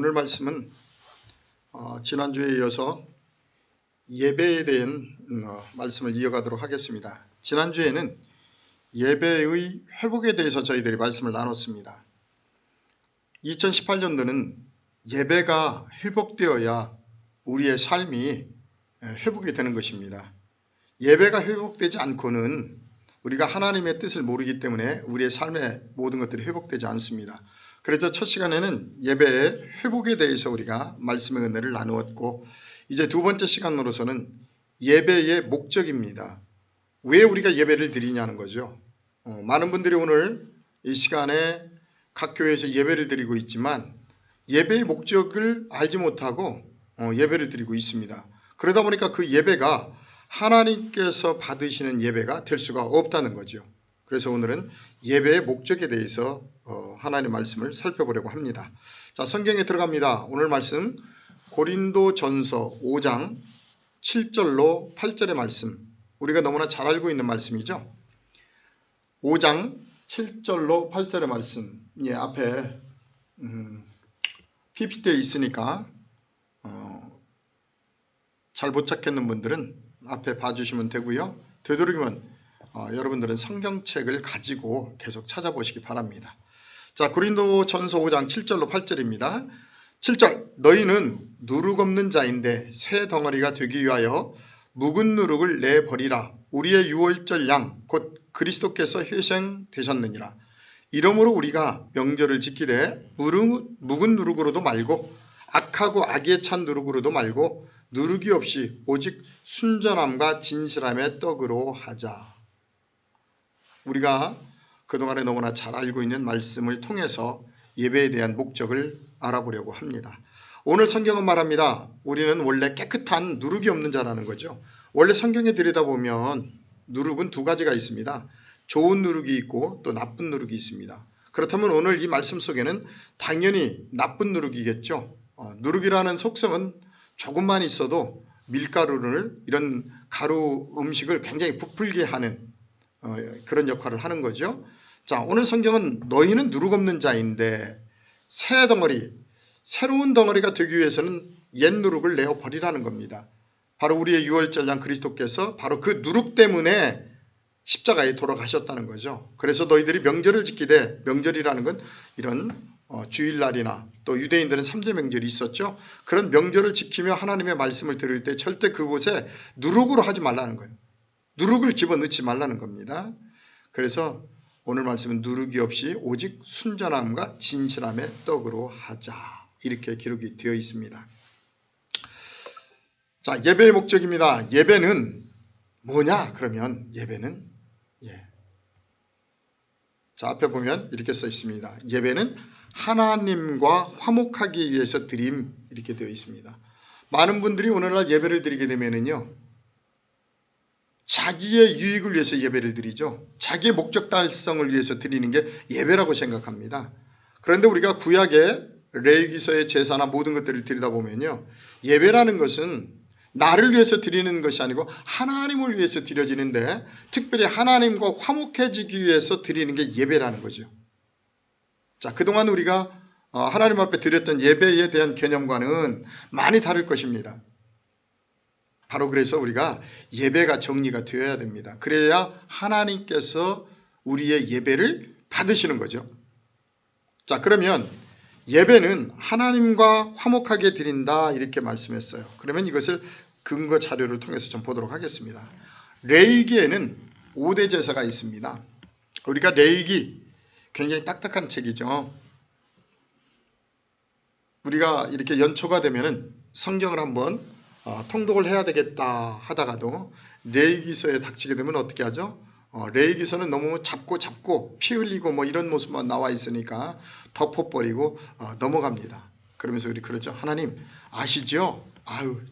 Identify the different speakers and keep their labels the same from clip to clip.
Speaker 1: 오늘 말씀은 지난주에 이어서 예배에 대한 말씀을 이어가도록 하겠습니다. 지난주에는 예배의 회복에 대해서 저희들이 말씀을 나눴습니다. 2018년도는 예배가 회복되어야 우리의 삶이 회복이 되는 것입니다. 예배가 회복되지 않고는 우리가 하나님의 뜻을 모르기 때문에 우리의 삶의 모든 것들이 회복되지 않습니다. 그래서 첫 시간에는 예배의 회복에 대해서 우리가 말씀의 은혜를 나누었고, 이제 두 번째 시간으로서는 예배의 목적입니다. 왜 우리가 예배를 드리냐는 거죠. 많은 분들이 오늘 이 시간에 각 교회에서 예배를 드리고 있지만 예배의 목적을 알지 못하고 예배를 드리고 있습니다. 그러다 보니까 그 예배가 하나님께서 받으시는 예배가 될 수가 없다는 거죠. 그래서 오늘은 예배의 목적에 대해서 하나님의 말씀을 살펴보려고 합니다. 자, 성경에 들어갑니다. 오늘 말씀 고린도전서 5장 7절로 8절의 말씀, 우리가 너무나 잘 알고 있는 말씀이죠. 5장 7절로 8절의 말씀, 앞에 PPT에 있으니까 잘 못 찾겠는 분들은 앞에 봐주시면 되고요. 되도록이면 여러분들은 성경책을 가지고 계속 찾아보시기 바랍니다. 자, 고린도전서 5장 7절로 8절입니다. 7절, 너희는 누룩 없는 자인데 새 덩어리가 되기 위하여 묵은 누룩을 내버리라. 우리의 유월절 양 곧 그리스도께서 희생되셨느니라. 이러므로 우리가 명절을 지키되 묵은 누룩으로도 말고 악하고 악에 찬 누룩으로도 말고 누룩이 없이 오직 순전함과 진실함의 떡으로 하자. 우리가 그동안에 너무나 잘 알고 있는 말씀을 통해서 예배에 대한 목적을 알아보려고 합니다. 오늘 성경은 말합니다. 우리는 원래 깨끗한 누룩이 없는 자라는 거죠. 원래 성경에 들여다보면 누룩은 두 가지가 있습니다. 좋은 누룩이 있고 또 나쁜 누룩이 있습니다. 그렇다면 오늘 이 말씀 속에는 당연히 나쁜 누룩이겠죠. 누룩이라는 속성은 조금만 있어도 밀가루를, 이런 가루 음식을 굉장히 부풀게 하는 그런 역할을 하는 거죠. 자, 오늘 성경은 너희는 누룩 없는 자인데 새 덩어리, 새로운 덩어리가 되기 위해서는 옛 누룩을 내어버리라는 겁니다. 바로 우리의 유월절 양 그리스도께서 바로 그 누룩 때문에 십자가에 돌아가셨다는 거죠. 그래서 너희들이 명절을 지키되, 명절이라는 건 이런 주일날이나 또 유대인들은 3대 명절이 있었죠. 그런 명절을 지키며 하나님의 말씀을 들을 때 절대 그곳에 누룩으로 하지 말라는 거예요. 누룩을 집어넣지 말라는 겁니다. 그래서 오늘 말씀은 누룩이 없이 오직 순전함과 진실함의 떡으로 하자, 이렇게 기록이 되어 있습니다. 자, 예배의 목적입니다. 예배는 뭐냐? 그러면 예배는 자, 앞에 보면 이렇게 써 있습니다. 예배는 하나님과 화목하기 위해서 드림, 이렇게 되어 있습니다. 많은 분들이 오늘날 예배를 드리게 되면은요, 자기의 유익을 위해서 예배를 드리죠. 자기의 목적 달성을 위해서 드리는 게 예배라고 생각합니다. 그런데 우리가 구약의 레위기서의 제사나 모든 것들을 들여다보면요, 예배라는 것은 나를 위해서 드리는 것이 아니고 하나님을 위해서 드려지는데, 특별히 하나님과 화목해지기 위해서 드리는 게 예배라는 거죠. 자, 그동안 우리가 하나님 앞에 드렸던 예배에 대한 개념과는 많이 다를 것입니다. 바로 그래서 우리가 예배가 정리가 되어야 됩니다. 그래야 하나님께서 우리의 예배를 받으시는 거죠. 자, 그러면 예배는 하나님과 화목하게 드린다, 이렇게 말씀했어요. 그러면 이것을 근거 자료를 통해서 좀 보도록 하겠습니다. 레위기에는 5대 제사가 있습니다. 우리가 레위기 굉장히 딱딱한 책이죠. 우리가 이렇게 연초가 되면은 성경을 한번 통독을 해야 되겠다 하다가도 레위기서에 닥치게 되면 어떻게 하죠? 레위기서는 너무 잡고 피 흘리고 뭐 이런 모습만 나와 있으니까 덮어버리고 넘어갑니다. 그러면서 우리 그러죠. 하나님 아시죠?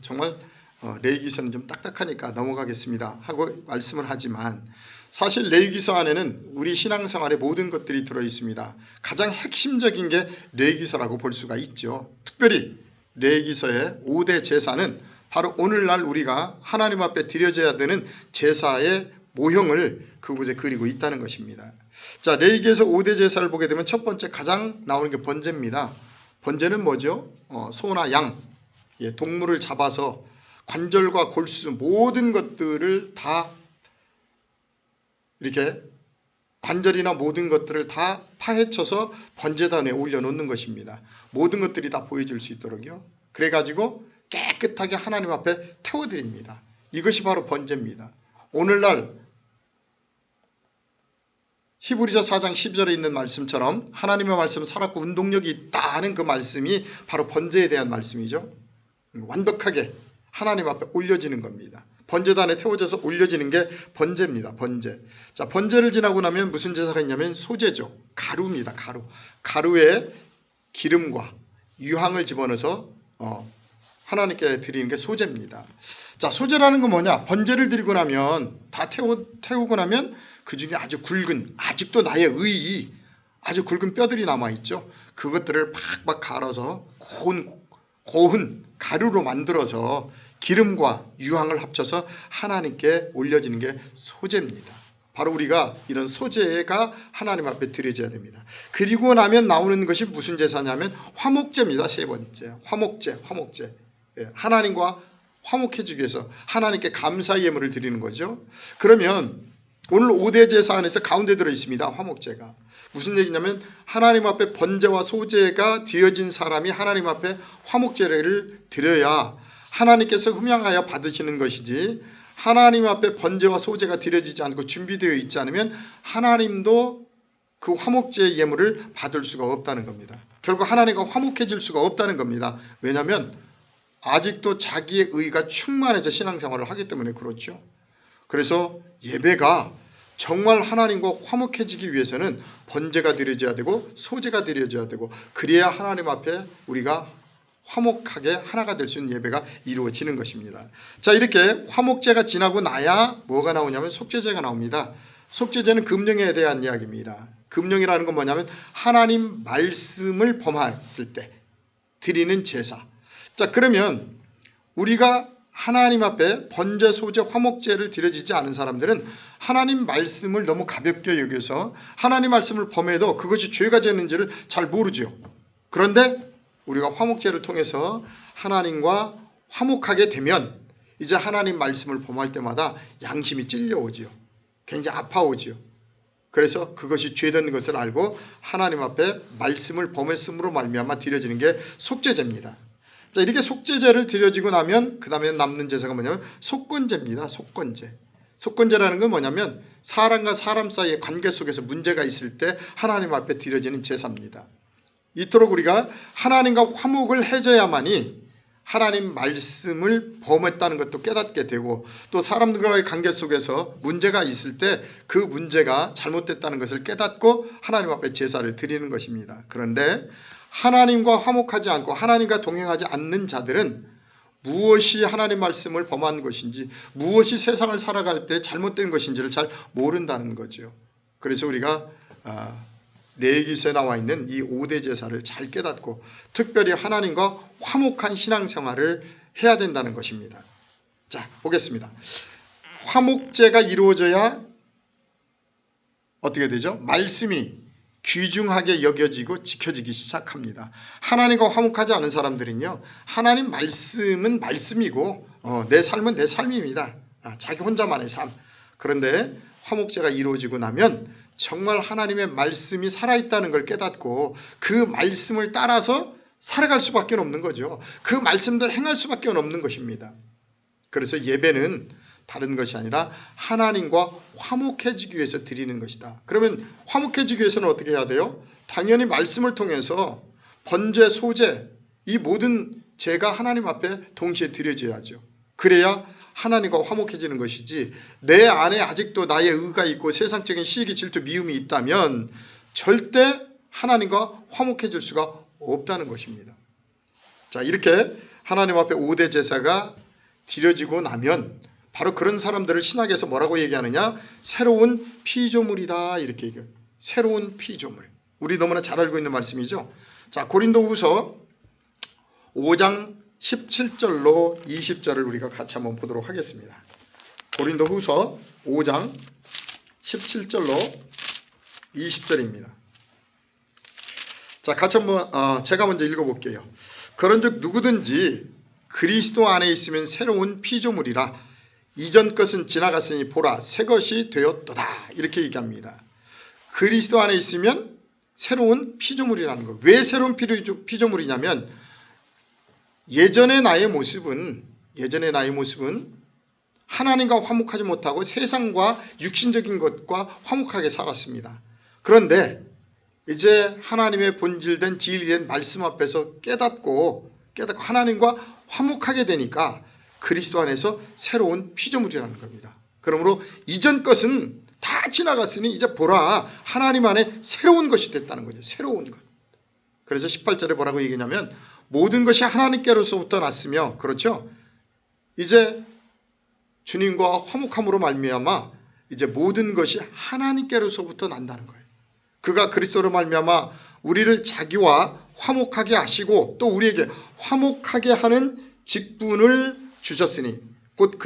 Speaker 1: 정말 레위기서는 좀 딱딱하니까 넘어가겠습니다 하고 말씀을 하지만, 사실 레위기서 안에는 우리 신앙생활의 모든 것들이 들어있습니다. 가장 핵심적인 게 레위기서라고 볼 수가 있죠. 특별히 레위기서의 5대 제사는 바로 오늘날 우리가 하나님 앞에 드려져야 되는 제사의 모형을 그곳에 그리고 있다는 것입니다. 자, 레위기에서 5대 제사를 보게 되면 첫 번째 가장 나오는 게 번제입니다. 번제는 뭐죠? 소나 양, 동물을 잡아서 관절과 골수 모든 것들을 다 이렇게 관절이나 모든 것들을 다 파헤쳐서 번제단에 올려놓는 것입니다. 모든 것들이 다 보여줄 수 있도록요. 그래가지고 깨끗하게 하나님 앞에 태워드립니다. 이것이 바로 번제입니다. 오늘날 히브리서 4장 10절에 있는 말씀처럼 하나님의 말씀은 살았고 운동력이 있다 하는 그 말씀이 바로 번제에 대한 말씀이죠. 완벽하게 하나님 앞에 올려지는 겁니다. 번제단에 태워져서 올려지는 게 번제입니다. 번제. 자, 번제를 지나고 나면 무슨 제사가 있냐면 소제죠. 가루입니다. 가루. 가루에 기름과 유향을 집어넣어서 하나님께 드리는 게 소제입니다. 자, 소제라는 건 뭐냐? 번제를 드리고 나면 다 태우고 나면 그 중에 아주 굵은, 아직도 나의 의이 아주 굵은 뼈들이 남아있죠. 그것들을 팍팍 갈아서 고운 가루로 만들어서 기름과 유향을 합쳐서 하나님께 올려지는 게 소제입니다. 바로 우리가 이런 소제가 하나님 앞에 드려져야 됩니다. 그리고 나면 나오는 것이 무슨 제사냐면 화목제입니다. 세 번째. 화목제. 하나님과 화목해지기 위해서 하나님께 감사의 예물을 드리는 거죠. 그러면 오늘 5대 제사 안에서 가운데 들어 있습니다. 화목제가. 무슨 얘기냐면 하나님 앞에 번제와 소제가 드려진 사람이 하나님 앞에 화목제를 드려야 하나님께서 흠양하여 받으시는 것이지, 하나님 앞에 번제와 소제가 드려지지 않고 준비되어 있지 않으면 하나님도 그 화목제의 예물을 받을 수가 없다는 겁니다. 결국 하나님과 화목해질 수가 없다는 겁니다. 왜냐하면 아직도 자기의 의가 충만해져 신앙생활을 하기 때문에 그렇죠. 그래서 예배가 정말 하나님과 화목해지기 위해서는 번제가 드려져야 되고 소제가 드려져야 되고, 그래야 하나님 앞에 우리가 화목하게 하나가 될 수 있는 예배가 이루어지는 것입니다. 자, 이렇게 화목제가 지나고 나야 뭐가 나오냐면 속죄제가 나옵니다. 속죄제는 금령에 대한 이야기입니다. 금령이라는 건 뭐냐면 하나님 말씀을 범했을 때 드리는 제사. 자, 그러면 우리가 하나님 앞에 번제, 소제, 화목제를 드려지지 않은 사람들은 하나님 말씀을 너무 가볍게 여겨서 하나님 말씀을 범해도 그것이 죄가 되는지를 잘 모르죠. 그런데 우리가 화목제를 통해서 하나님과 화목하게 되면 이제 하나님 말씀을 범할 때마다 양심이 찔려오지요. 굉장히 아파오지요. 그래서 그것이 죄된 것을 알고 하나님 앞에 말씀을 범했음으로 말미암아 드려지는 게 속죄제입니다. 자, 이렇게 속죄제를 드려지고 나면 그 다음에 남는 제사가 뭐냐면 속건제입니다. 속건제. 속건제라는 건 뭐냐면 사람과 사람 사이의 관계 속에서 문제가 있을 때 하나님 앞에 드려지는 제사입니다. 이토록 우리가 하나님과 화목을 해줘야만이 하나님 말씀을 범했다는 것도 깨닫게 되고, 또 사람들과의 관계 속에서 문제가 있을 때 그 문제가 잘못됐다는 것을 깨닫고 하나님 앞에 제사를 드리는 것입니다. 그런데 하나님과 화목하지 않고 하나님과 동행하지 않는 자들은 무엇이 하나님 말씀을 범한 것인지, 무엇이 세상을 살아갈 때 잘못된 것인지를 잘 모른다는 거죠. 그래서 우리가 레위기서에 나와 있는 이 5대 제사를 잘 깨닫고 특별히 하나님과 화목한 신앙생활을 해야 된다는 것입니다. 자, 보겠습니다. 화목제가 이루어져야 어떻게 되죠? 말씀이 귀중하게 여겨지고 지켜지기 시작합니다. 하나님과 화목하지 않은 사람들은요, 하나님 말씀은 말씀이고 내 삶은 내 삶입니다. 자기 혼자만의 삶. 그런데 화목제가 이루어지고 나면 정말 하나님의 말씀이 살아있다는 걸 깨닫고 그 말씀을 따라서 살아갈 수밖에 없는 거죠. 그 말씀대로 행할 수밖에 없는 것입니다. 그래서 예배는 다른 것이 아니라 하나님과 화목해지기 위해서 드리는 것이다. 그러면 화목해지기 위해서는 어떻게 해야 돼요? 당연히 말씀을 통해서 번제, 소제, 이 모든 제가 하나님 앞에 동시에 드려져야죠. 그래야 하나님과 화목해지는 것이지, 내 안에 아직도 나의 의가 있고 세상적인 시기, 질투, 미움이 있다면 절대 하나님과 화목해질 수가 없다는 것입니다. 자, 이렇게 하나님 앞에 5대 제사가 드려지고 나면 바로 그런 사람들을 신학에서 뭐라고 얘기하느냐? 새로운 피조물이다, 이렇게 얘기해요. 새로운 피조물. 우리 너무나 잘 알고 있는 말씀이죠. 자, 고린도후서 5장 17절로 20절을 우리가 같이 한번 보도록 하겠습니다. 고린도후서 5장 17절로 20절입니다. 자, 자, 같이 한번 제가 먼저 읽어볼게요. 그런즉 누구든지 그리스도 안에 있으면 새로운 피조물이라 이전 것은 지나갔으니 보라 새 것이 되었도다 이렇게 얘기합니다. 그리스도 안에 있으면 새로운 피조물이라는 거. 왜 새로운 피조물이냐면 예전의 나의 모습은 하나님과 화목하지 못하고 세상과 육신적인 것과 화목하게 살았습니다. 그런데 이제 하나님의 본질된 진리된 말씀 앞에서 깨닫고 하나님과 화목하게 되니까 그리스도 안에서 새로운 피조물이라는 겁니다. 그러므로 이전 것은 다 지나갔으니 이제 보라 하나님 안에 새로운 것이 됐다는 거죠. 새로운 것. 그래서 18절에 뭐라고 얘기냐면 모든 것이 하나님께로서부터 났으며 그렇죠. 이제 주님과 화목함으로 말미암아 이제 모든 것이 하나님께로서부터 난다는 거예요. 그가 그리스도로 말미암아 우리를 자기와 화목하게 하시고 또 우리에게 화목하게 하는 직분을 주셨으니 곧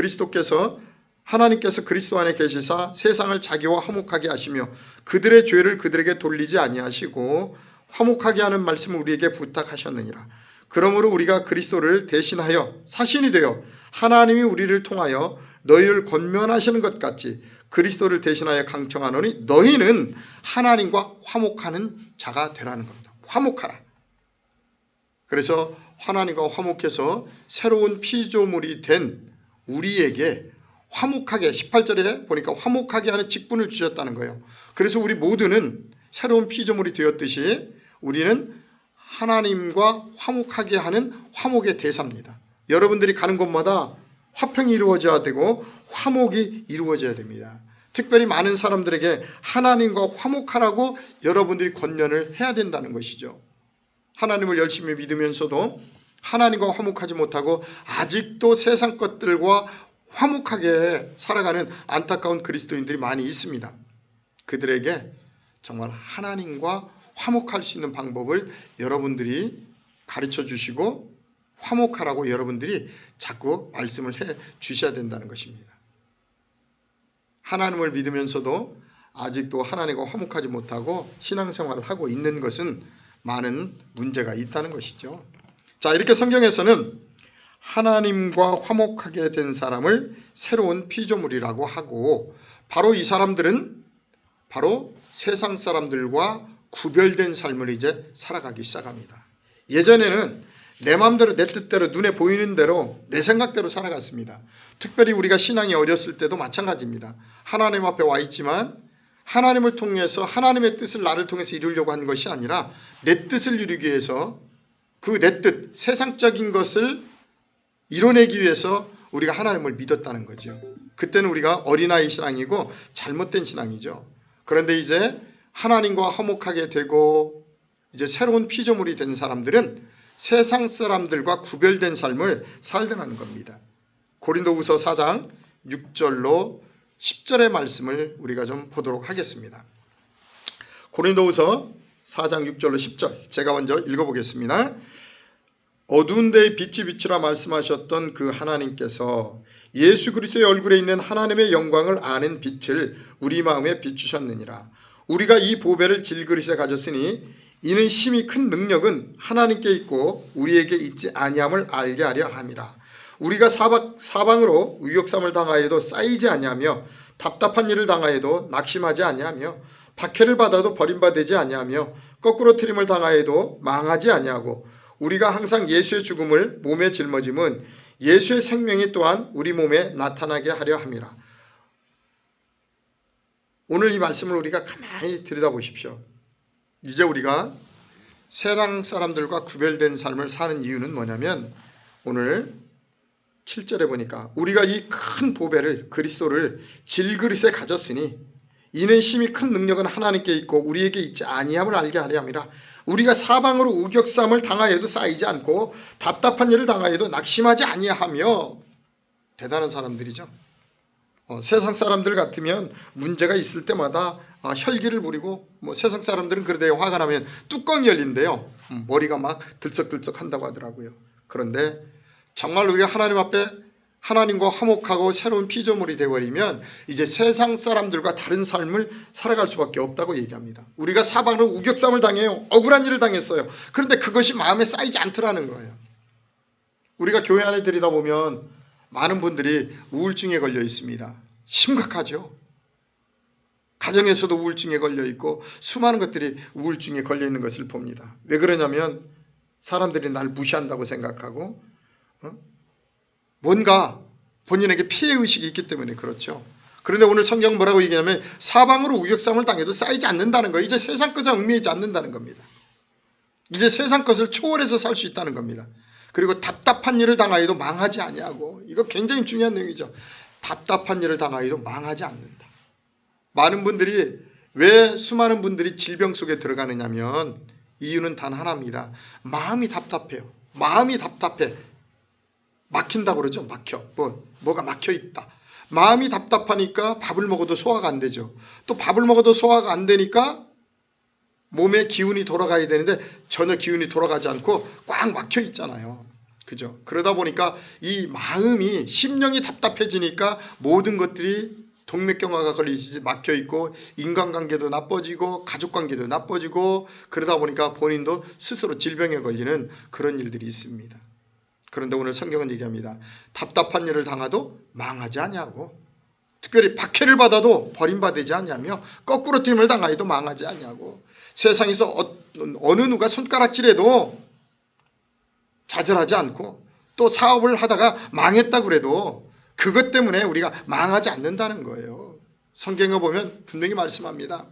Speaker 1: 하나님께서 그리스도 안에 계시사 세상을 자기와 화목하게 하시며 그들의 죄를 그들에게 돌리지 아니하시고 화목하게 하는 말씀을 우리에게 부탁하셨느니라. 그러므로 우리가 그리스도를 대신하여 사신이 되어 하나님이 우리를 통하여 너희를 권면하시는 것 같이 그리스도를 대신하여 강청하노니 너희는 하나님과 화목하는 자가 되라는 겁니다. 화목하라. 그래서 하나님과 화목해서 새로운 피조물이 된 우리에게 화목하게 18절에 보니까 화목하게 하는 직분을 주셨다는 거예요. 그래서 우리 모두는 새로운 피조물이 되었듯이 우리는 하나님과 화목하게 하는 화목의 대사입니다. 여러분들이 가는 곳마다 화평이 이루어져야 되고 화목이 이루어져야 됩니다. 특별히 많은 사람들에게 하나님과 화목하라고 여러분들이 권면을 해야 된다는 것이죠. 하나님을 열심히 믿으면서도 하나님과 화목하지 못하고 아직도 세상 것들과 화목하게 살아가는 안타까운 그리스도인들이 많이 있습니다. 그들에게 정말 하나님과 화목할 수 있는 방법을 여러분들이 가르쳐 주시고 화목하라고 여러분들이 자꾸 말씀을 해 주셔야 된다는 것입니다. 하나님을 믿으면서도 아직도 하나님과 화목하지 못하고 신앙생활을 하고 있는 것은 많은 문제가 있다는 것이죠. 자, 이렇게 성경에서는 하나님과 화목하게 된 사람을 새로운 피조물이라고 하고 바로 이 사람들은 바로 세상 사람들과 구별된 삶을 이제 살아가기 시작합니다. 예전에는 내 마음대로 내 뜻대로 눈에 보이는 대로 내 생각대로 살아갔습니다. 특별히 우리가 신앙이 어렸을 때도 마찬가지입니다. 하나님 앞에 와 있지만 하나님을 통해서 하나님의 뜻을 나를 통해서 이루려고 하는 것이 아니라 내 뜻을 이루기 위해서 그 내 뜻, 세상적인 것을 이뤄내기 위해서 우리가 하나님을 믿었다는 거죠. 그때는 우리가 어린아이 신앙이고 잘못된 신앙이죠. 그런데 이제 하나님과 화목하게 되고 이제 새로운 피조물이 된 사람들은 세상 사람들과 구별된 삶을 살더라는 겁니다. 고린도후서 4장 6절로 10절의 말씀을 우리가 좀 보도록 하겠습니다. 고린도후서 4장 6절로 10절 제가 먼저 읽어보겠습니다. 어두운 데에 빛이 비추라 말씀하셨던 그 하나님께서 예수 그리스도의 얼굴에 있는 하나님의 영광을 아는 빛을 우리 마음에 비추셨느니라. 우리가 이 보배를 질그릇에 가졌으니 이는 심히 큰 능력은 하나님께 있고 우리에게 있지 아니함을 알게 하려 함이라. 우리가 사방으로 위욕삼을 당하여도 쌓이지 아니하며 답답한 일을 당하여도 낙심하지 아니하며 박해를 받아도 버림받지 아니하며 거꾸로 트림을 당하여도 망하지 아니하고 우리가 항상 예수의 죽음을 몸에 짊어짐은 예수의 생명이 또한 우리 몸에 나타나게 하려 함이라. 오늘 이 말씀을 우리가 가만히 들여다보십시오. 이제 우리가 세상 사람들과 구별된 삶을 사는 이유는 뭐냐면 오늘 7절에 보니까 우리가 이 큰 보배를 그리스도를 질그릇에 가졌으니 이는 심히 큰 능력은 하나님께 있고 우리에게 있지 아니함을 알게 하려 함이라. 우리가 사방으로 우격삼을 당하여도 쌓이지 않고 답답한 일을 당하여도 낙심하지 아니하며 대단한 사람들이죠. 세상 사람들 같으면 문제가 있을 때마다 혈기를 부리고 세상 사람들은 그러다 화가 나면 뚜껑이 열린대요. 머리가 막 들썩들썩 한다고 하더라고요. 그런데 정말 우리가 하나님 앞에 하나님과 화목하고 새로운 피조물이 되어버리면 이제 세상 사람들과 다른 삶을 살아갈 수밖에 없다고 얘기합니다. 우리가 사방으로 우격삼을 당해요. 억울한 일을 당했어요. 그런데 그것이 마음에 쌓이지 않더라는 거예요. 우리가 교회 안에 들이다 보면 많은 분들이 우울증에 걸려 있습니다. 심각하죠. 가정에서도 우울증에 걸려 있고 수많은 것들이 우울증에 걸려 있는 것을 봅니다. 왜 그러냐면 사람들이 날 무시한다고 생각하고 뭔가 본인에게 피해의식이 있기 때문에 그렇죠. 그런데 오늘 성경은 뭐라고 얘기하냐면 사방으로 우격삼을 당해도 쌓이지 않는다는 거예요. 이제 세상 것에 얽매이지 않는다는 겁니다. 이제 세상 것을 초월해서 살 수 있다는 겁니다. 그리고 답답한 일을 당하여도 망하지 아니하고, 이거 굉장히 중요한 내용이죠. 답답한 일을 당하여도 망하지 않는다. 많은 분들이 왜 수많은 분들이 질병 속에 들어가느냐면 이유는 단 하나입니다. 마음이 답답해요. 마음이 답답해. 막힌다고 그러죠. 막혀. 뭐가 막혀 있다. 마음이 답답하니까 밥을 먹어도 소화가 안 되죠. 또 밥을 먹어도 소화가 안 되니까 몸에 기운이 돌아가야 되는데 전혀 기운이 돌아가지 않고 꽉 막혀 있잖아요. 그죠? 그러다 보니까 이 마음이, 심령이 답답해지니까 모든 것들이 동맥경화가 걸리지 막혀 있고 인간관계도 나빠지고 가족관계도 나빠지고 그러다 보니까 본인도 스스로 질병에 걸리는 그런 일들이 있습니다. 그런데 오늘 성경은 얘기합니다. 답답한 일을 당하도 망하지 아니하고, 특별히 박해를 받아도 버림받지 아니하며 거꾸로 됨을 당하여도 망하지 아니하고, 세상에서 어느 누가 손가락질해도 좌절하지 않고, 또 사업을 하다가 망했다고 그래도 그것 때문에 우리가 망하지 않는다는 거예요. 성경에 보면 분명히 말씀합니다.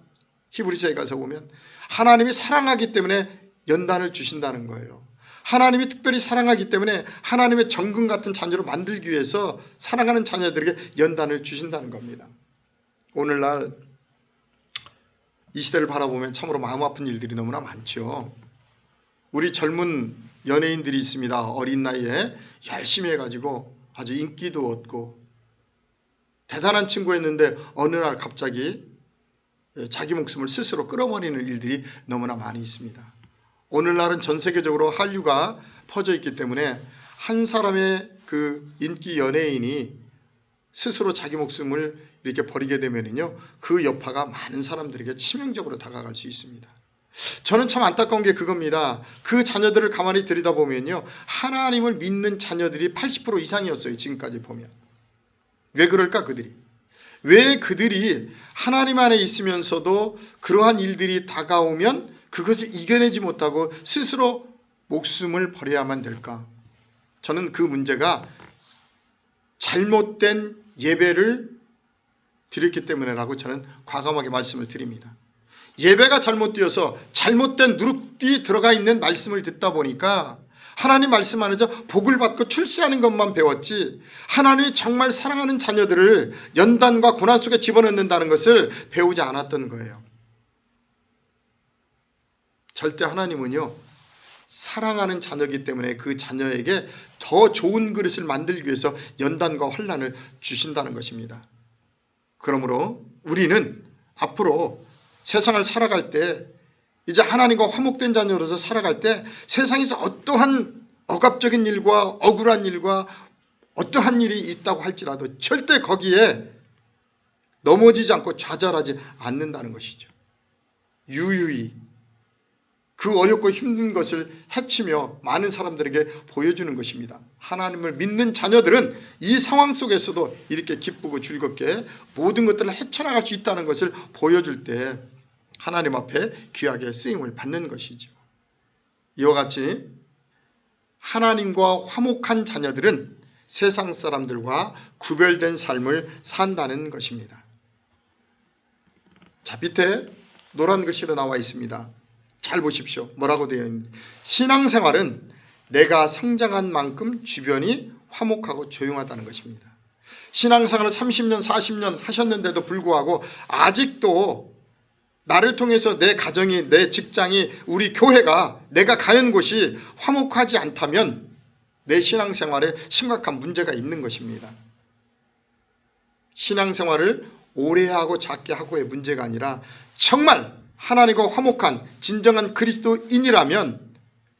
Speaker 1: 히브리서에 가서 보면 하나님이 사랑하기 때문에 연단을 주신다는 거예요. 하나님이 특별히 사랑하기 때문에 하나님의 정금 같은 자녀로 만들기 위해서 사랑하는 자녀들에게 연단을 주신다는 겁니다. 오늘날 이 시대를 바라보면 참으로 마음 아픈 일들이 너무나 많죠. 우리 젊은 연예인들이 있습니다. 어린 나이에 열심히 해가지고 아주 인기도 얻고 대단한 친구였는데 어느 날 갑자기 자기 목숨을 스스로 끌어버리는 일들이 너무나 많이 있습니다. 오늘날은 전 세계적으로 한류가 퍼져 있기 때문에 한 사람의 그 인기 연예인이 스스로 자기 목숨을 이렇게 버리게 되면요, 그 여파가 많은 사람들에게 치명적으로 다가갈 수 있습니다. 저는 참 안타까운 게 그겁니다. 그 자녀들을 가만히 들여다보면요, 하나님을 믿는 자녀들이 80% 이상이었어요. 지금까지 보면. 왜 그럴까 그들이? 왜 그들이 하나님 안에 있으면서도 그러한 일들이 다가오면 그것을 이겨내지 못하고 스스로 목숨을 버려야만 될까? 저는 그 문제가 잘못된 예배를 드렸기 때문에라고 저는 과감하게 말씀을 드립니다. 예배가 잘못되어서 잘못된 누룩이 들어가 있는 말씀을 듣다 보니까 하나님 말씀 안에서 복을 받고 출세하는 것만 배웠지, 하나님이 정말 사랑하는 자녀들을 연단과 고난 속에 집어넣는다는 것을 배우지 않았던 거예요. 절대 하나님은요, 사랑하는 자녀이기 때문에 그 자녀에게 더 좋은 그릇을 만들기 위해서 연단과 환난을 주신다는 것입니다. 그러므로 우리는 앞으로 세상을 살아갈 때, 이제 하나님과 화목된 자녀로서 살아갈 때 세상에서 어떠한 억압적인 일과 억울한 일과 어떠한 일이 있다고 할지라도 절대 거기에 넘어지지 않고 좌절하지 않는다는 것이죠. 유유히 그 어렵고 힘든 것을 헤치며 많은 사람들에게 보여주는 것입니다. 하나님을 믿는 자녀들은 이 상황 속에서도 이렇게 기쁘고 즐겁게 모든 것들을 헤쳐나갈 수 있다는 것을 보여줄 때 하나님 앞에 귀하게 쓰임을 받는 것이죠. 이와 같이 하나님과 화목한 자녀들은 세상 사람들과 구별된 삶을 산다는 것입니다. 자, 밑에 노란 글씨로 나와 있습니다. 잘 보십시오. 뭐라고 되어 있는지. 신앙생활은 내가 성장한 만큼 주변이 화목하고 조용하다는 것입니다. 신앙생활을 30년, 40년 하셨는데도 불구하고 아직도 나를 통해서 내 가정이, 내 직장이, 우리 교회가, 내가 가는 곳이 화목하지 않다면 내 신앙생활에 심각한 문제가 있는 것입니다. 신앙생활을 오래 하고 작게 하고의 문제가 아니라 정말 하나님과 화목한 진정한 그리스도인이라면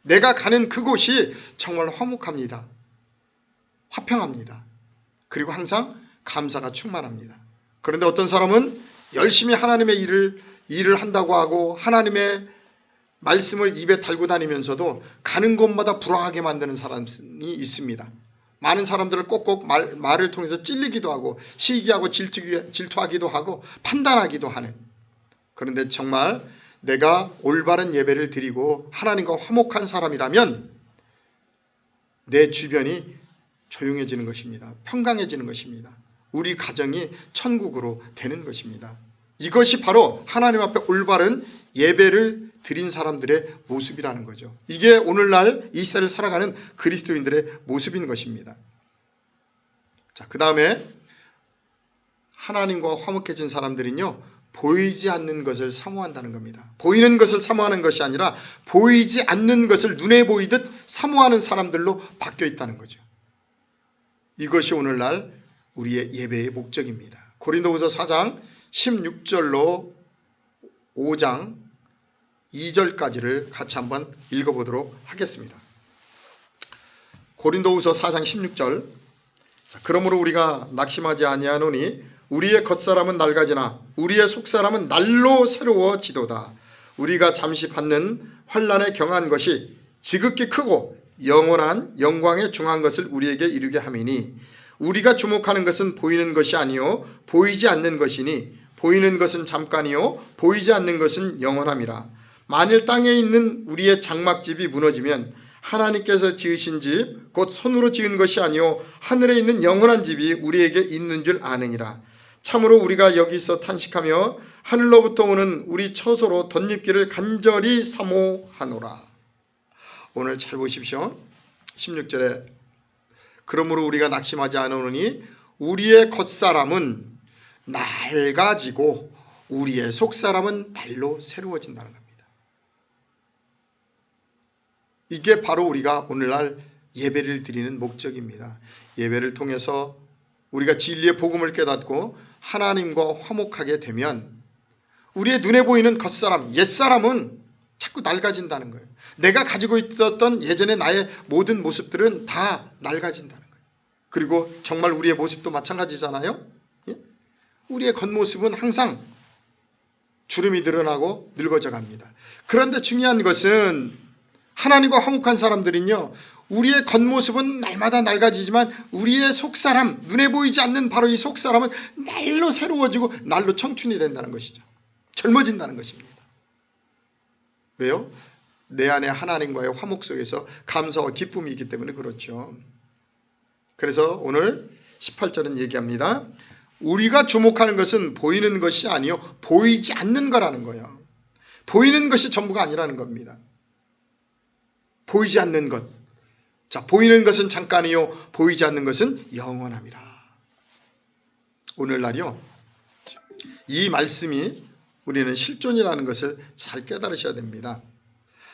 Speaker 1: 내가 가는 그곳이 정말 화목합니다. 화평합니다. 그리고 항상 감사가 충만합니다. 그런데 어떤 사람은 열심히 하나님의 일을 한다고 하고 하나님의 말씀을 입에 달고 다니면서도 가는 곳마다 불화하게 만드는 사람이 있습니다. 많은 사람들을 꼭꼭 말을 통해서 찔리기도 하고 시기하고 질투하기도 하고 판단하기도 하는, 그런데 정말 내가 올바른 예배를 드리고 하나님과 화목한 사람이라면 내 주변이 조용해지는 것입니다. 평강해지는 것입니다. 우리 가정이 천국으로 되는 것입니다. 이것이 바로 하나님 앞에 올바른 예배를 드린 사람들의 모습이라는 거죠. 이게 오늘날 이 시대를 살아가는 그리스도인들의 모습인 것입니다. 자, 그 다음에 하나님과 화목해진 사람들은요, 보이지 않는 것을 사모한다는 겁니다. 보이는 것을 사모하는 것이 아니라 보이지 않는 것을 눈에 보이듯 사모하는 사람들로 바뀌어 있다는 거죠. 이것이 오늘날 우리의 예배의 목적입니다. 고린도후서 4장 16절로 5장 2절까지를 같이 한번 읽어보도록 하겠습니다. 고린도후서 4장 16절. 그러므로 우리가 낙심하지 아니하노니 우리의 겉사람은 낡아지나 우리의 속사람은 날로 새로워지도다. 우리가 잠시 받는 환난에 경한 것이 지극히 크고 영원한 영광에 중한 것을 우리에게 이루게 함이니 우리가 주목하는 것은 보이는 것이 아니요 보이지 않는 것이니 보이는 것은 잠깐이요 보이지 않는 것은 영원함이라. 만일 땅에 있는 우리의 장막집이 무너지면 하나님께서 지으신 집 곧 손으로 지은 것이 아니요 하늘에 있는 영원한 집이 우리에게 있는 줄 아느니라. 참으로 우리가 여기서 탄식하며 하늘로부터 오는 우리 처소로 덧입기를 간절히 사모하노라. 오늘 잘 보십시오. 16절에 그러므로 우리가 낙심하지 않으니 우리의 겉사람은 낡아지고 우리의 속사람은 날로 새로워진다는 겁니다. 이게 바로 우리가 오늘날 예배를 드리는 목적입니다. 예배를 통해서 우리가 진리의 복음을 깨닫고 하나님과 화목하게 되면 우리의 눈에 보이는 겉사람, 옛사람은 자꾸 낡아진다는 거예요. 내가 가지고 있었던 예전의 나의 모든 모습들은 다 낡아진다는 거예요. 그리고 정말 우리의 모습도 마찬가지잖아요. 예? 우리의 겉모습은 항상 주름이 늘어나고 늙어져 갑니다. 그런데 중요한 것은 하나님과 화목한 사람들은요, 우리의 겉모습은 날마다 낡아지지만 우리의 속사람, 눈에 보이지 않는 바로 이 속사람은 날로 새로워지고 날로 청춘이 된다는 것이죠. 젊어진다는 것입니다. 왜요? 내 안에 하나님과의 화목 속에서 감사와 기쁨이 있기 때문에 그렇죠. 그래서 오늘 18절은 얘기합니다. 우리가 주목하는 것은 보이는 것이 아니요 보이지 않는 거라는 거예요. 보이는 것이 전부가 아니라는 겁니다. 보이지 않는 것. 자, 보이는 것은 잠깐이요 보이지 않는 것은 영원함이라. 오늘날요 이 말씀이 우리는 실존이라는 것을 잘 깨달으셔야 됩니다.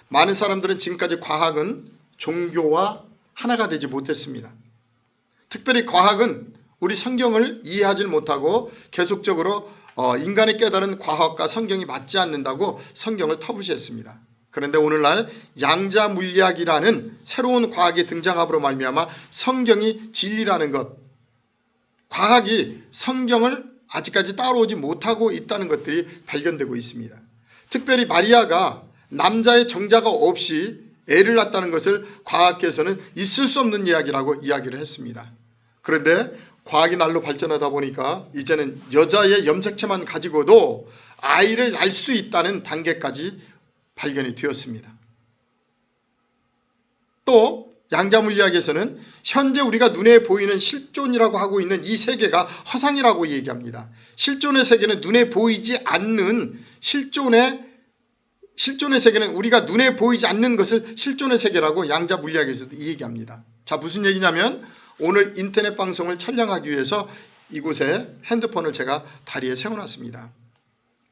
Speaker 1: 많은 사람들은 지금까지 과학은 종교와 하나가 되지 못했습니다. 특별히 과학은 우리 성경을 이해하지 못하고 계속적으로 인간의 깨달은 과학과 성경이 맞지 않는다고 성경을 터부시했습니다. 그런데 오늘날 양자 물리학이라는 새로운 과학이 등장함으로 말미암아 성경이 진리라는 것, 과학이 성경을 아직까지 따라오지 못하고 있다는 것들이 발견되고 있습니다. 특별히 마리아가 남자의 정자가 없이 애를 낳았다는 것을 과학계에서는 있을 수 없는 이야기라고 이야기를 했습니다. 그런데 과학이 날로 발전하다 보니까 이제는 여자의 염색체만 가지고도 아이를 낳을 수 있다는 단계까지 발견이 되었습니다. 또 양자물리학에서는 현재 우리가 눈에 보이는 실존이라고 하고 있는 이 세계가 허상이라고 얘기합니다. 실존의 세계는 눈에 보이지 않는 실존의 세계는 우리가 눈에 보이지 않는 것을 실존의 세계라고 양자물리학에서도 얘기합니다. 자, 무슨 얘기냐면 오늘 인터넷 방송을 촬영하기 위해서 이곳에 핸드폰을 제가 다리에 세워놨습니다.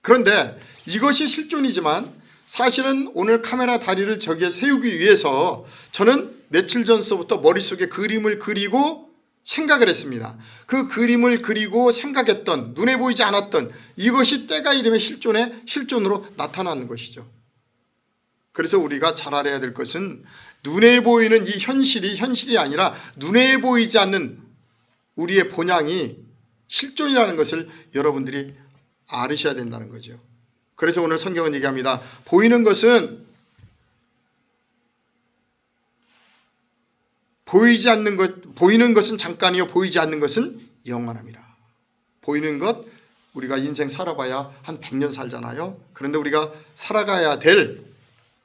Speaker 1: 그런데 이것이 실존이지만 사실은 오늘 카메라 다리를 저기에 세우기 위해서 저는 며칠 전서부터 머릿속에 그림을 그리고 생각을 했습니다. 그 그림을 그리고 생각했던 눈에 보이지 않았던 이것이 때가 이르면 실존으로 나타나는 것이죠. 그래서 우리가 잘 알아야 될 것은 눈에 보이는 이 현실이 아니라 눈에 보이지 않는 우리의 본향이 실존이라는 것을 여러분들이 알으셔야 된다는 거죠. 그래서 오늘 성경은 얘기합니다. 보이는 것은 보이는 것은 잠깐이요 보이지 않는 것은 영원함이라. 보이는 것, 우리가 인생 살아봐야 한 100년 살잖아요. 그런데 우리가 살아가야 될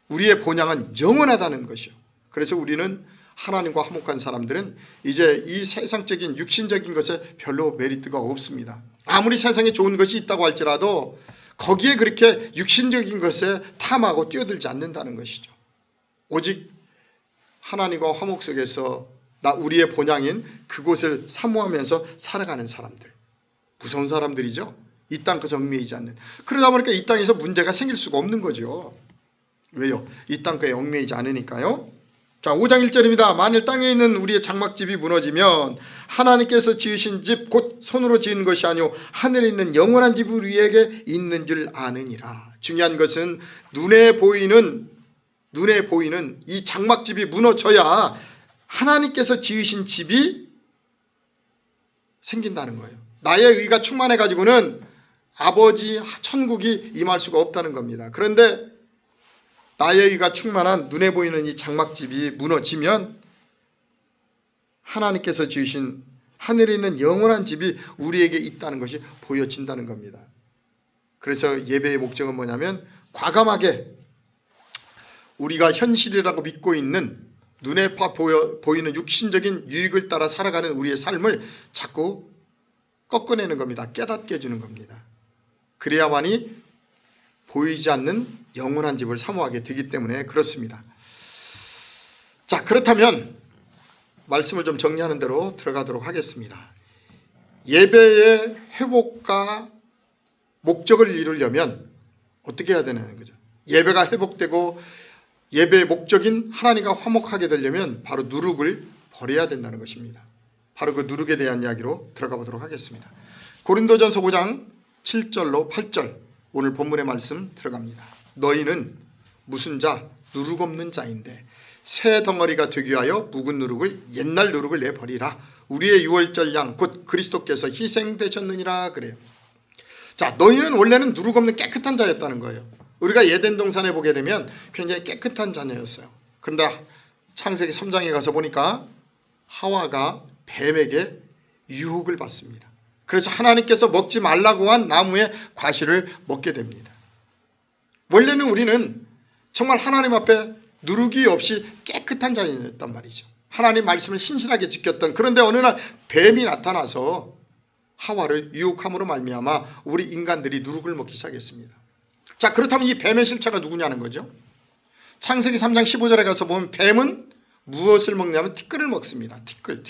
Speaker 1: 우리의 본향은 영원하다는 것이요. 그래서 우리는 하나님과 화목한 사람들은 이제 이 세상적인 육신적인 것에 별로 메리트가 없습니다. 아무리 세상에 좋은 것이 있다고 할지라도 거기에 그렇게 육신적인 것에 탐하고 뛰어들지 않는다는 것이죠. 오직 하나님과 화목 속에서 우리의 본향인 그곳을 사모하면서 살아가는 사람들. 무서운 사람들이죠. 이 땅 것에 얽매이지 않는. 그러다 보니까 이 땅에서 문제가 생길 수가 없는 거죠. 왜요? 이 땅 것에 얽매이지 않으니까요. 자, 5장 1절입니다. 만일 땅에 있는 우리의 장막집이 무너지면 하나님께서 지으신 집 곧 손으로 지은 것이 아니오 하늘에 있는 영원한 집이 우리에게 있는 줄 아느니라. 중요한 것은 눈에 보이는 이 장막집이 무너져야 하나님께서 지으신 집이 생긴다는 거예요. 나의 의가 충만해가지고는 아버지 천국이 임할 수가 없다는 겁니다. 그런데 나의 의가 충만한 눈에 보이는 이 장막집이 무너지면 하나님께서 지으신 하늘에 있는 영원한 집이 우리에게 있다는 것이 보여진다는 겁니다. 그래서 예배의 목적은 뭐냐면 과감하게 우리가 현실이라고 믿고 있는 눈에 보이는 육신적인 유익을 따라 살아가는 우리의 삶을 자꾸 꺾어내는 겁니다. 깨닫게 해주는 겁니다. 그래야만이 보이지 않는 영원한 집을 사모하게 되기 때문에 그렇습니다. 자, 그렇다면 말씀을 좀 정리하는 대로 들어가도록 하겠습니다. 예배의 회복과 목적을 이루려면 어떻게 해야 되는 거죠? 예배가 회복되고 예배의 목적인 하나님과 화목하게 되려면 바로 누룩을 버려야 된다는 것입니다. 바로 그 누룩에 대한 이야기로 들어가 보도록 하겠습니다. 고린도전서 5장 7절로 8절 오늘 본문의 말씀 들어갑니다. 너희는 무슨 자? 누룩 없는 자인데 새 덩어리가 되기 위하여 묵은 누룩을 옛날 누룩을 내버리라. 우리의 유월절 양 곧 그리스도께서 희생되셨느니라 그래요. 자, 너희는 원래는 누룩 없는 깨끗한 자였다는 거예요. 우리가 에덴 동산에 보게 되면 굉장히 깨끗한 자녀였어요. 그런데 창세기 3장에 가서 보니까 하와가 뱀에게 유혹을 받습니다. 그래서 하나님께서 먹지 말라고 한 나무의 과실을 먹게 됩니다. 원래는 우리는 정말 하나님 앞에 누룩이 없이 깨끗한 자였단 말이죠. 하나님 말씀을 신실하게 지켰던. 그런데 어느 날 뱀이 나타나서 하와를 유혹함으로 말미암아 우리 인간들이 누룩을 먹기 시작했습니다. 자, 그렇다면 이 뱀의 실체가 누구냐는 거죠. 창세기 3장 15절에 가서 보면 뱀은 무엇을 먹냐면 티끌을 먹습니다. 티끌.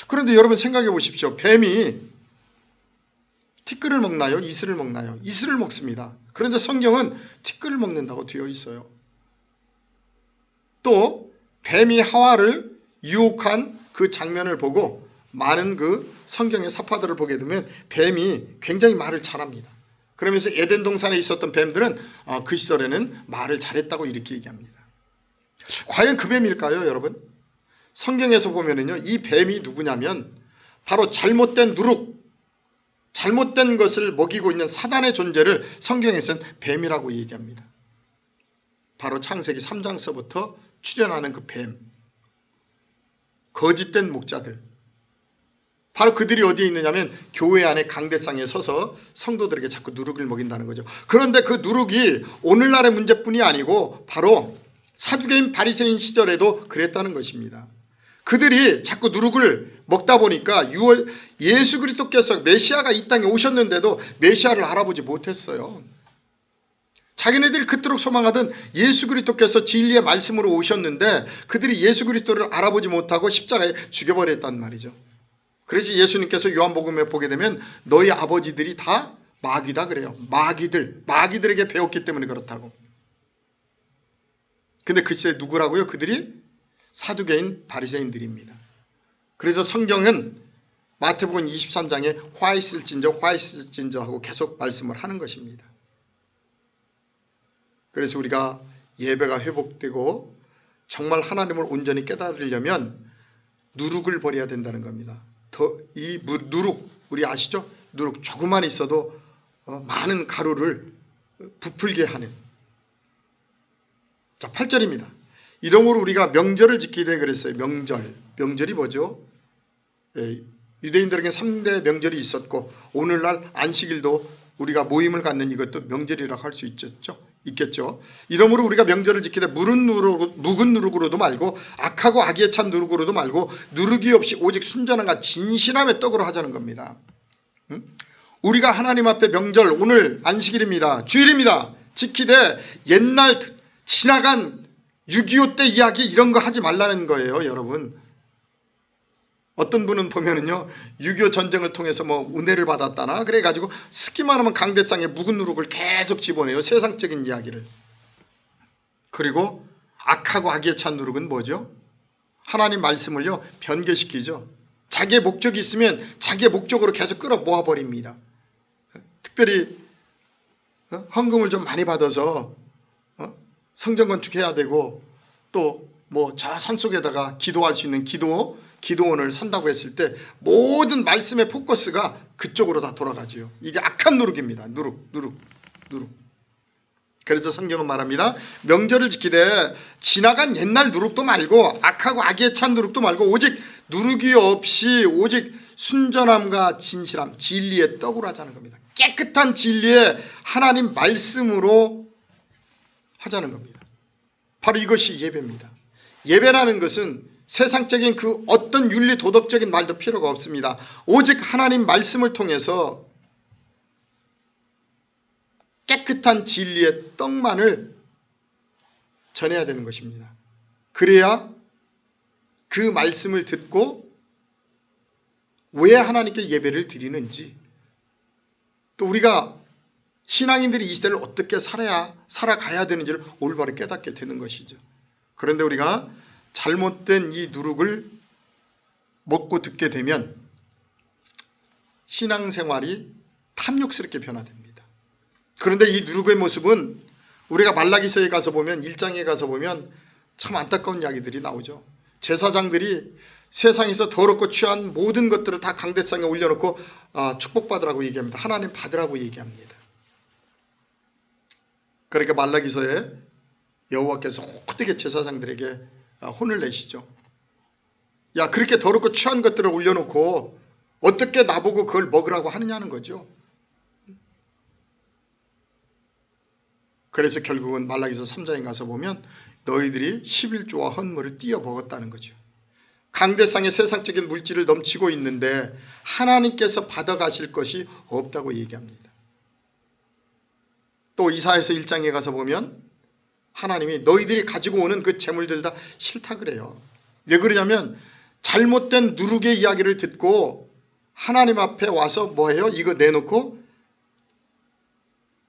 Speaker 1: 그런데 여러분 생각해 보십시오. 뱀이 티끌을 먹나요? 이슬을 먹나요? 이슬을 먹습니다. 그런데 성경은 티끌을 먹는다고 되어 있어요. 또 뱀이 하와를 유혹한 그 장면을 보고 많은 그 성경의 사파들을 보게 되면 뱀이 굉장히 말을 잘합니다. 그러면서 에덴 동산에 있었던 뱀들은 그 시절에는 말을 잘했다고 이렇게 얘기합니다. 과연 그 뱀일까요, 여러분? 성경에서 보면은요, 이 뱀이 누구냐면 바로 잘못된 누룩, 잘못된 것을 먹이고 있는 사단의 존재를 성경에서는 뱀이라고 얘기합니다. 바로 창세기 3장서부터 출현하는 그 뱀, 거짓된 목자들, 바로 그들이 어디에 있느냐면 교회 안에 강대상에 서서 성도들에게 자꾸 누룩을 먹인다는 거죠. 그런데 그 누룩이 오늘날의 문제뿐이 아니고 바로 사두개인 바리새인 시절에도 그랬다는 것입니다. 그들이 자꾸 누룩을 먹다 보니까 예수 그리스도께서 메시아가 이 땅에 오셨는데도 메시아를 알아보지 못했어요. 자기네들이 그토록 소망하던 예수 그리스도께서 진리의 말씀으로 오셨는데 그들이 예수 그리스도를 알아보지 못하고 십자가에 죽여버렸단 말이죠. 그래서 예수님께서 요한복음에 보게 되면 너희 아버지들이 다 마귀다 그래요. 마귀들에게 배웠기 때문에 그렇다고. 근데 그 시절에 누구라고요? 그들이 사두개인 바리새인들입니다. 그래서 성경은 마태복음 23장에 화 있을진저 하고 계속 말씀을 하는 것입니다. 그래서 우리가 예배가 회복되고 정말 하나님을 온전히 깨달으려면 누룩을 버려야 된다는 겁니다. 이 누룩, 우리 아시죠? 누룩 조금만 있어도 많은 가루를 부풀게 하는. 자, 8절입니다. 이러므로 우리가 명절을 지키되 그랬어요. 명절이 뭐죠? 유대인들에게 3대 명절이 있었고 오늘날 안식일도 우리가 모임을 갖는 이것도 명절이라고 할 수 있겠죠. 이러므로 우리가 명절을 지키되 묵은 누룩으로도 말고 악하고 악의에 찬 누룩으로도 말고 누룩이 없이 오직 순전함과 진실함의 떡으로 하자는 겁니다. 우리가 하나님 앞에 명절, 오늘 안식일입니다. 주일입니다. 지키되 옛날 지나간 6.25 때 이야기 이런 거 하지 말라는 거예요, 여러분. 어떤 분은 보면은요, 6.25 전쟁을 통해서 뭐 은혜를 받았다나 그래가지고 스키만 하면 강대상에 묵은 누룩을 계속 집어내요. 세상적인 이야기를. 그리고 악하고 악에 찬 누룩은 뭐죠? 하나님 말씀을요 변개시키죠. 자기의 목적이 있으면 자기의 목적으로 계속 끌어 모아버립니다. 특별히 헌금을 좀 많이 받아서 성전 건축해야 되고 또 뭐 저 산속에다가 기도할 수 있는 기도원을 산다고 했을 때 모든 말씀의 포커스가 그쪽으로 다 돌아가지요. 이게 악한 누룩입니다. 누룩. 그래서 성경은 말합니다. 명절을 지키되 지나간 옛날 누룩도 말고 악하고 악에 찬 누룩도 말고 오직 누룩이 없이 오직 순전함과 진실함, 진리의 떡으로 하자는 겁니다. 깨끗한 진리의 하나님 말씀으로 하자는 겁니다. 바로 이것이 예배입니다. 예배라는 것은 세상적인 그 어떤 윤리 도덕적인 말도 필요가 없습니다. 오직 하나님 말씀을 통해서 깨끗한 진리의 떡만을 전해야 되는 것입니다. 그래야 그 말씀을 듣고 왜 하나님께 예배를 드리는지, 또 우리가 신앙인들이 이 시대를 어떻게 살아가야 되는지를 올바로 깨닫게 되는 것이죠. 그런데 우리가 잘못된 이 누룩을 먹고 듣게 되면 신앙생활이 탐욕스럽게 변화됩니다. 그런데 이 누룩의 모습은 우리가 말라기서에 가서 보면 1장에 가서 보면 참 안타까운 이야기들이 나오죠. 제사장들이 세상에서 더럽고 취한 모든 것들을 다 강대상에 올려놓고 축복받으라고 얘기합니다. 하나님 받으라고 얘기합니다. 그러니까 말라기서에 여호와께서 호되게 제사장들에게 혼을 내시죠. 야, 그렇게 더럽고 취한 것들을 올려놓고 어떻게 나보고 그걸 먹으라고 하느냐는 거죠. 그래서 결국은 말라기서 3장에 가서 보면 너희들이 11조와 헌물을 띄어 먹었다는 거죠. 강대상에 세상적인 물질을 넘치고 있는데 하나님께서 받아가실 것이 없다고 얘기합니다. 또 이사야서 1장에 가서 보면 하나님이 너희들이 가지고 오는 그 재물들 다 싫다 그래요. 왜 그러냐면 잘못된 누룩의 이야기를 듣고 하나님 앞에 와서 뭐해요? 이거 내놓고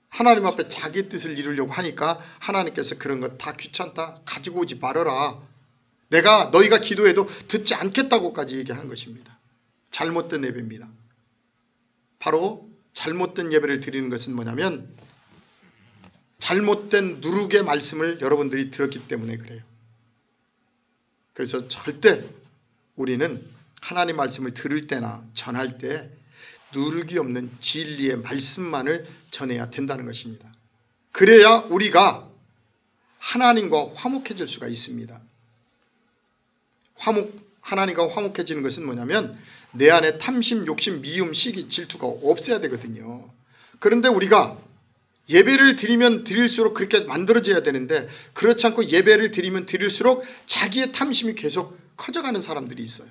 Speaker 1: 하나님 앞에 자기 뜻을 이루려고 하니까 하나님께서 그런 거 다 귀찮다. 가지고 오지 말아라. 너희가 기도해도 듣지 않겠다고까지 얘기한 것입니다. 잘못된 예배입니다. 바로 잘못된 예배를 드리는 것은 뭐냐면 잘못된 누룩의 말씀을 여러분들이 들었기 때문에 그래요. 그래서 절대 우리는 하나님 말씀을 들을 때나 전할 때 누룩이 없는 진리의 말씀만을 전해야 된다는 것입니다. 그래야 우리가 하나님과 화목해질 수가 있습니다. 하나님과 화목해지는 것은 뭐냐면 내 안에 탐심, 욕심, 미움, 시기, 질투가 없어야 되거든요. 그런데 우리가 예배를 드리면 드릴수록 그렇게 만들어져야 되는데 그렇지 않고 예배를 드리면 드릴수록 자기의 탐심이 계속 커져가는 사람들이 있어요.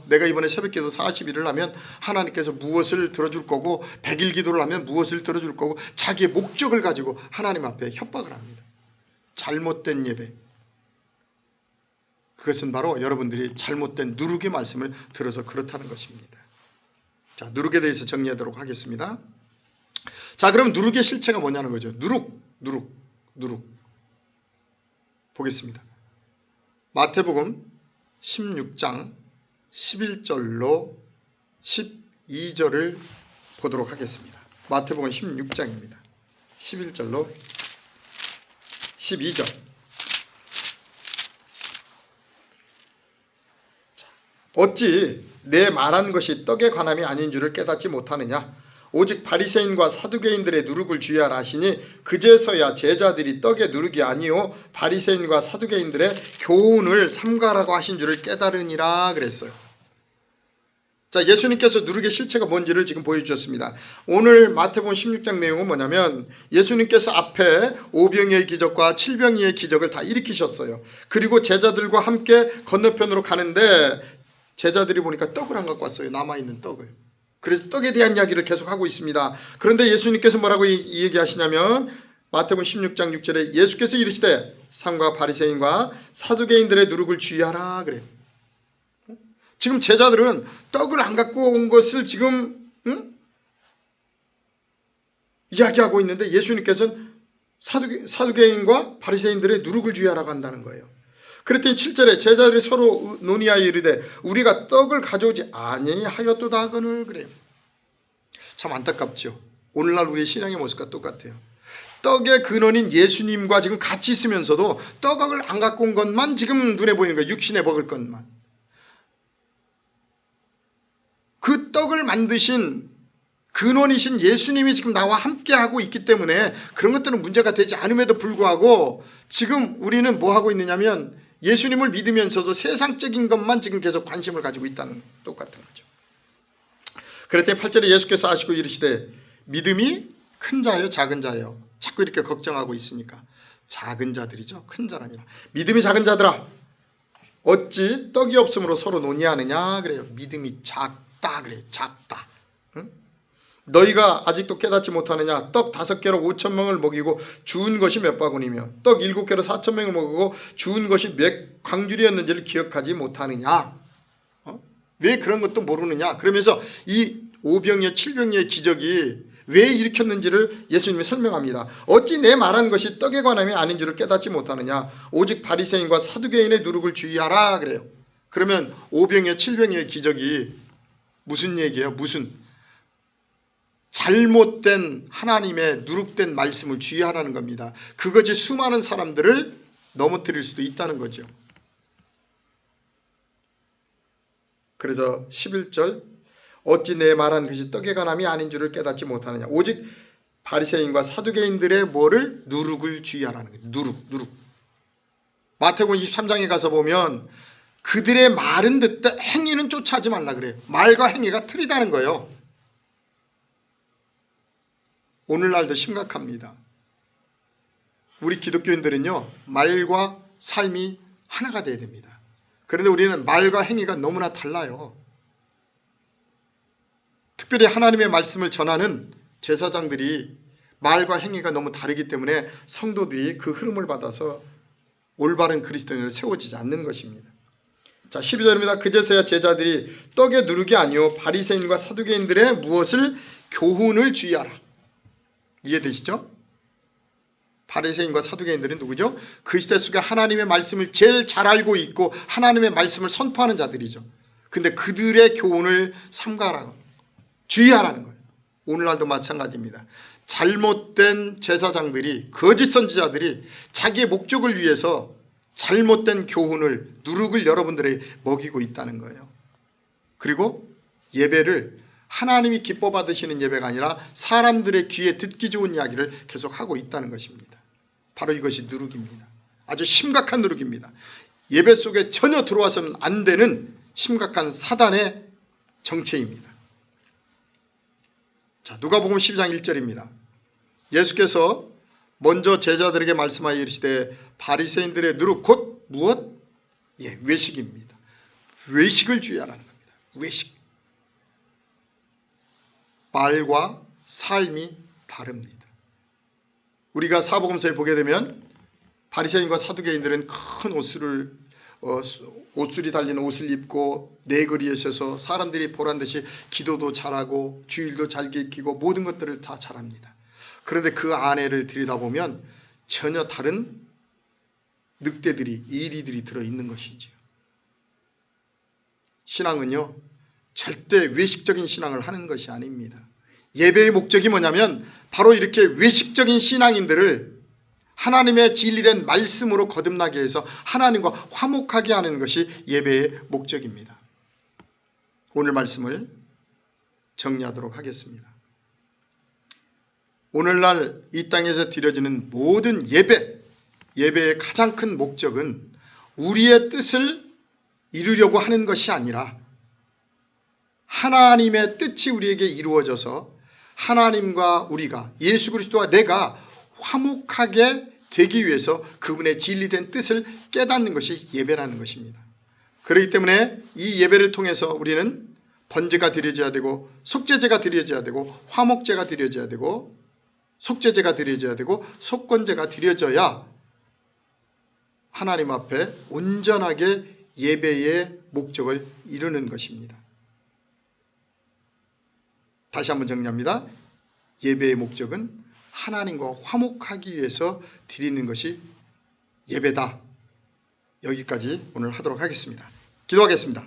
Speaker 1: 내가 이번에 새벽기도 40일을 하면 하나님께서 무엇을 들어줄 거고 100일 기도를 하면 무엇을 들어줄 거고 자기의 목적을 가지고 하나님 앞에 협박을 합니다. 잘못된 예배. 그것은 바로 여러분들이 잘못된 누룩의 말씀을 들어서 그렇다는 것입니다. 자, 누룩에 대해서 정리하도록 하겠습니다. 자, 그럼 누룩의 실체가 뭐냐는 거죠. 누룩. 보겠습니다. 마태복음 16장 11절로 12절을 보도록 하겠습니다. 마태복음 16장입니다. 11절로 12절. 어찌 내 말한 것이 떡에 관함이 아닌 줄을 깨닫지 못하느냐? 오직 바리새인과 사두개인들의 누룩을 주의하라 하시니 그제서야 제자들이 떡의 누룩이 아니요 바리새인과 사두개인들의 교훈을 삼가라고 하신 줄을 깨달으니라 그랬어요. 자, 예수님께서 누룩의 실체가 뭔지를 지금 보여주셨습니다. 오늘 마태복음 16장 내용은 뭐냐면 예수님께서 앞에 오병이의 기적과 칠병이의 기적을 다 일으키셨어요. 그리고 제자들과 함께 건너편으로 가는데 제자들이 보니까 떡을 안 갖고 왔어요. 남아있는 떡을. 그래서 떡에 대한 이야기를 계속하고 있습니다. 그런데 예수님께서 뭐라고 얘기하시냐면 마태복음 16장 6절에 예수께서 이르시되 상과 바리새인과 사두개인들의 누룩을 주의하라 그래요. 지금 제자들은 떡을 안 갖고 온 것을 지금 이야기하고 있는데 예수님께서는 사두개인과 바리새인들의 누룩을 주의하라고 한다는 거예요. 그랬더니 7절에 제자들이 서로 논의하여 이르되 우리가 떡을 가져오지 아니하였도다 하거늘 그래요. 참 안타깝죠. 오늘날 우리의 신앙의 모습과 똑같아요. 떡의 근원인 예수님과 지금 같이 있으면서도 떡을 안 갖고 온 것만 지금 눈에 보이는 거예요. 육신에 먹을 것만. 그 떡을 만드신 근원이신 예수님이 지금 나와 함께하고 있기 때문에 그런 것들은 문제가 되지 않음에도 불구하고 지금 우리는 뭐 하고 있느냐면 예수님을 믿으면서도 세상적인 것만 지금 계속 관심을 가지고 있다는 똑같은 거죠. 그랬더니 8절에 예수께서 하시고 이르시되 믿음이 큰 자예요 작은 자예요. 자꾸 이렇게 걱정하고 있으니까 작은 자들이죠. 큰 자가 아니라. 믿음이 작은 자들아 어찌 떡이 없으므로 서로 논의하느냐 그래요. 믿음이 작다 그래요. 작다. 응? 너희가 아직도 깨닫지 못하느냐? 떡 5개로 5,000명을 먹이고 주운 것이 몇 바구니며 떡 7개로 4,000명을 먹이고 주운 것이 몇 광줄이었는지를 기억하지 못하느냐? 왜 그런 것도 모르느냐? 그러면서 이 오병이어 7병이의 기적이 왜 일으켰는지를 예수님이 설명합니다. 어찌 내 말한 것이 떡에 관함이 아닌 줄을 깨닫지 못하느냐? 오직 바리새인과 사두개인의 누룩을 주의하라 그래요. 그러면 오병이어 7병이의 기적이 무슨 얘기예요? 무슨 잘못된 하나님의 누룩된 말씀을 주의하라는 겁니다. 그것이 수많은 사람들을 넘어뜨릴 수도 있다는 거죠. 그래서 11절 어찌 내 말한 것이 떡에 관함이 아닌 줄을 깨닫지 못하느냐. 오직 바리새인과 사두개인들의 뭐를? 누룩을 주의하라는 거예요. 누룩. 마태복음 23장에 가서 보면 그들의 말은 듣되 행위는 쫓아하지 말라 그래요. 말과 행위가 틀리다는 거예요. 오늘날도 심각합니다. 우리 기독교인들은요. 말과 삶이 하나가 돼야 됩니다. 그런데 우리는 말과 행위가 너무나 달라요. 특별히 하나님의 말씀을 전하는 제사장들이 말과 행위가 너무 다르기 때문에 성도들이 그 흐름을 받아서 올바른 그리스도인으로 세워지지 않는 것입니다. 자, 12절입니다. 그제서야 제자들이 떡의 누룩이 아니요 바리새인과 사두개인들의 무엇을? 교훈을 주의하라. 이해되시죠? 바리새인과 사두개인들은 누구죠? 그 시대 속에 하나님의 말씀을 제일 잘 알고 있고 하나님의 말씀을 선포하는 자들이죠. 근데 그들의 교훈을 삼가라고 주의하라는 거예요. 오늘날도 마찬가지입니다. 잘못된 제사장들이 거짓 선지자들이 자기의 목적을 위해서 잘못된 교훈을 누룩을 여러분들에게 먹이고 있다는 거예요. 그리고 예배를 하나님이 기뻐 받으시는 예배가 아니라 사람들의 귀에 듣기 좋은 이야기를 계속하고 있다는 것입니다. 바로 이것이 누룩입니다. 아주 심각한 누룩입니다. 예배 속에 전혀 들어와서는 안 되는 심각한 사단의 정체입니다. 자, 누가복음 12장 1절입니다. 예수께서 먼저 제자들에게 말씀하여 이르시되 바리새인들의 누룩 곧 무엇? 외식입니다. 외식을 주의하라는 겁니다. 외식. 말과 삶이 다릅니다. 우리가 사복음서에 보게 되면 바리새인과 사두개인들은 큰 옷술이 달린 옷을 입고 내거리에 서서 사람들이 보란듯이 기도도 잘하고 주일도 잘 지키고 모든 것들을 다 잘합니다. 그런데 그 안에를 들여다보면 전혀 다른 늑대들이, 이리들이 들어있는 것이지요. 신앙은요, 절대 외식적인 신앙을 하는 것이 아닙니다. 예배의 목적이 뭐냐면 바로 이렇게 외식적인 신앙인들을 하나님의 진리된 말씀으로 거듭나게 해서 하나님과 화목하게 하는 것이 예배의 목적입니다. 오늘 말씀을 정리하도록 하겠습니다. 오늘날 이 땅에서 드려지는 모든 예배의 가장 큰 목적은 우리의 뜻을 이루려고 하는 것이 아니라 하나님의 뜻이 우리에게 이루어져서 하나님과 우리가, 예수 그리스도와 내가 화목하게 되기 위해서 그분의 진리된 뜻을 깨닫는 것이 예배라는 것입니다. 그렇기 때문에 이 예배를 통해서 우리는 번제가 드려져야 되고, 속죄제가 드려져야 되고, 화목제가 드려져야 되고, 속죄제가 드려져야 되고, 속건제가 드려져야 하나님 앞에 온전하게 예배의 목적을 이루는 것입니다. 다시 한번 정리합니다. 예배의 목적은 하나님과 화목하기 위해서 드리는 것이 예배다. 여기까지 오늘 하도록 하겠습니다. 기도하겠습니다.